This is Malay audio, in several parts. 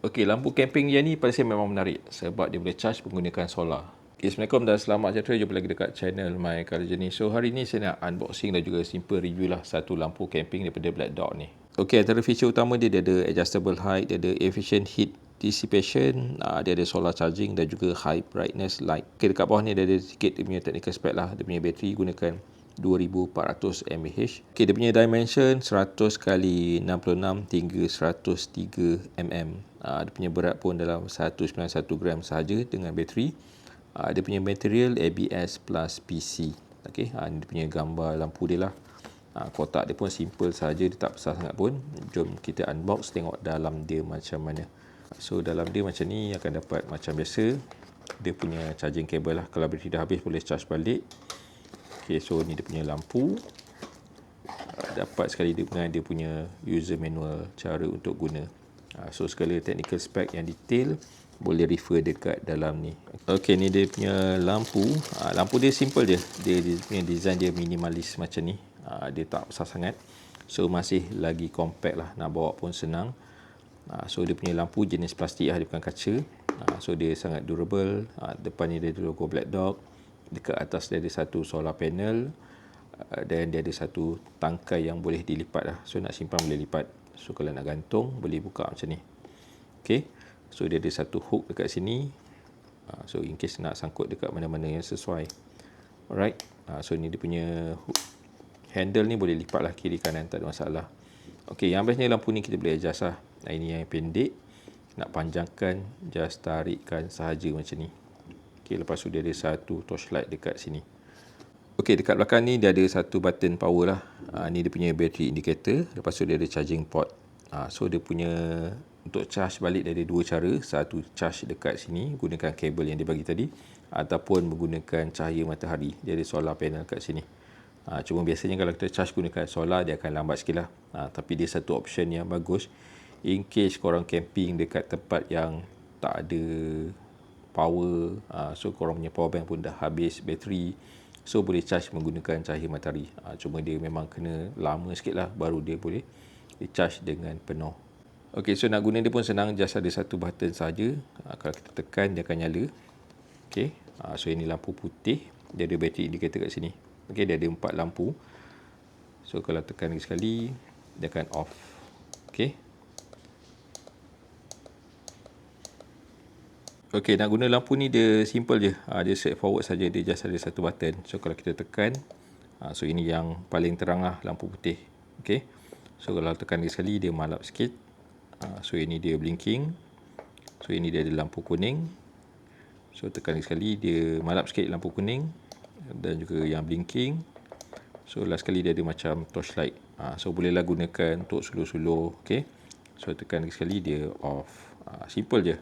Okey, lampu camping yang ni pada saya memang menarik sebab dia boleh charge menggunakan solar. Okay, Assalamualaikum dan selamat sejahtera, jumpa lagi dekat channel My Colour Journey. So hari ni saya nak unboxing dan juga simple review lah satu lampu camping daripada Black Dog ni. Okey, antara feature utama dia ada adjustable height, dia ada efficient heat dissipation, dia ada solar charging dan juga high brightness light. Okey, dekat bawah ni dia ada sikit dia punya technical spec lah. Dia punya bateri gunakan 2400 mAh. Okey, dia punya dimension 100 x 66 hingga 103 mm. Dia punya berat pun dalam 191 gram sahaja dengan bateri. Dia punya material ABS plus PC. Okey, ini dia punya gambar lampu dia lah. Kotak dia pun simple sahaja, dia tak besar sangat pun. Jom kita unbox tengok dalam dia macam mana. So dalam dia macam ni akan dapat macam biasa. Dia punya charging cable lah. Kalau bateri dah habis boleh charge balik. Okey, so ni dia punya lampu. Dapat sekali dengan dia punya user manual cara untuk guna. So segala technical spec yang detail boleh refer dekat dalam ni. Okey, ni dia punya lampu. Lampu dia simple je. Dia punya design dia minimalis macam ni. Dia tak besar sangat. So masih lagi compact lah. Nak bawa pun senang. So dia punya lampu jenis plastik lah. Dia bukan kaca. So dia sangat durable. Depan ni dia ada logo Black Dog. Dekat atas dia ada satu solar panel. Dan dia ada satu tangkai yang boleh dilipat lah. So nak simpan boleh lipat. So kalau nak gantung boleh buka macam ni. Okay. So dia ada satu hook dekat sini. So in case nak sangkut dekat mana-mana yang sesuai. Alright. So ni dia punya hook. Handle ni boleh lipat lah kiri kanan, tak ada masalah. Okay, yang bestnya lampu ni kita boleh adjust lah. Ini yang pendek. Nak panjangkan, just tarikkan sahaja macam ni. Okay, lepas tu dia ada satu torchlight dekat sini. Okay, dekat belakang ni dia ada satu button power lah. Ni dia punya battery indicator. Lepas tu dia ada charging port. So dia punya untuk charge balik dia ada dua cara. Satu charge dekat sini gunakan kabel yang dia bagi tadi, ataupun menggunakan cahaya matahari. Dia ada solar panel kat sini. Cuma biasanya kalau kita charge gunakan solar dia akan lambat sikit lah. Tapi dia satu option yang bagus in case korang camping dekat tempat yang tak ada power. So korang punya power bank pun dah habis bateri. So boleh charge menggunakan cahaya matahari. Cuma dia memang kena lama sikit lah baru dia boleh di-charge dengan penuh. Ok, so nak guna dia pun senang. Just ada satu button saja. Kalau kita tekan dia akan nyala. Ok, so ini lampu putih. Dia ada battery indicator kat sini. Ok, dia ada 4 lampu. So kalau tekan lagi sekali dia akan off. Ok. Ok, nak guna lampu ni dia simple je. Dia straightforward saja. Dia just ada satu button. So kalau kita tekan, so ini yang paling terang lah, lampu putih. Ok. So kalau tekan lagi sekali dia malap sikit. So ini dia blinking. So ini dia ada lampu kuning. So tekan lagi sekali dia malap sikit lampu kuning. Dan juga yang blinking. So last sekali dia ada macam torchlight. So bolehlah gunakan untuk suluh-suluh. Okay. So tekan lagi sekali dia off. Simple je.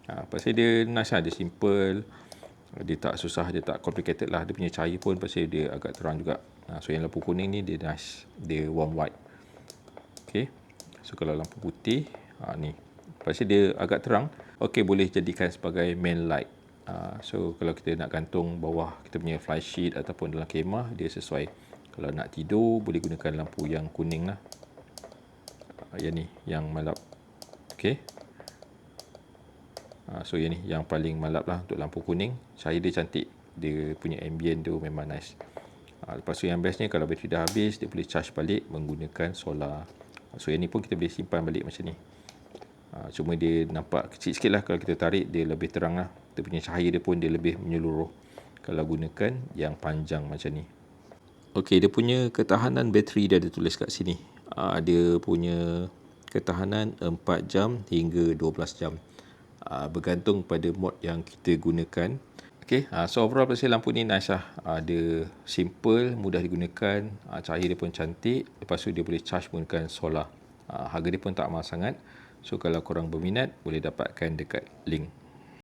Pasal dia nice lah. Dia simple. Dia tak susah. Dia tak complicated lah. Dia punya cahaya pun pasal dia agak terang juga. So yang lampu kuning ni dia nice. Dia warm white. Okay. So kalau lampu putih ni. Pasal dia agak terang. Okay, boleh jadikan sebagai main light. So kalau kita nak gantung bawah kita punya fly sheet ataupun dalam kemah, dia sesuai. Kalau nak tidur boleh gunakan lampu yang kuning lah. Yang ni yang malap. Okay. So yang ni yang paling malap lah untuk lampu kuning. Cahaya dia cantik. Dia punya ambient tu memang nice. Lepas tu yang bestnya kalau bateri dah habis dia boleh charge balik menggunakan solar. So yang ni pun kita boleh simpan balik macam ni. Cuma dia nampak kecil sikit lah. Kalau kita tarik dia lebih terang lah. Dia punya cahaya dia pun dia lebih menyeluruh kalau gunakan yang panjang macam ni. Ok, dia punya ketahanan bateri dia ada tulis kat sini. Dia punya ketahanan 4 jam hingga 12 jam. Bergantung pada mod yang kita gunakan. Ok, so overall pasal lampu ni nice lah. Dia simple, mudah digunakan. Cahaya dia pun cantik. Lepas tu dia boleh charge menggunakan solar. Harga dia pun tak mahal sangat. So kalau korang berminat boleh dapatkan dekat link.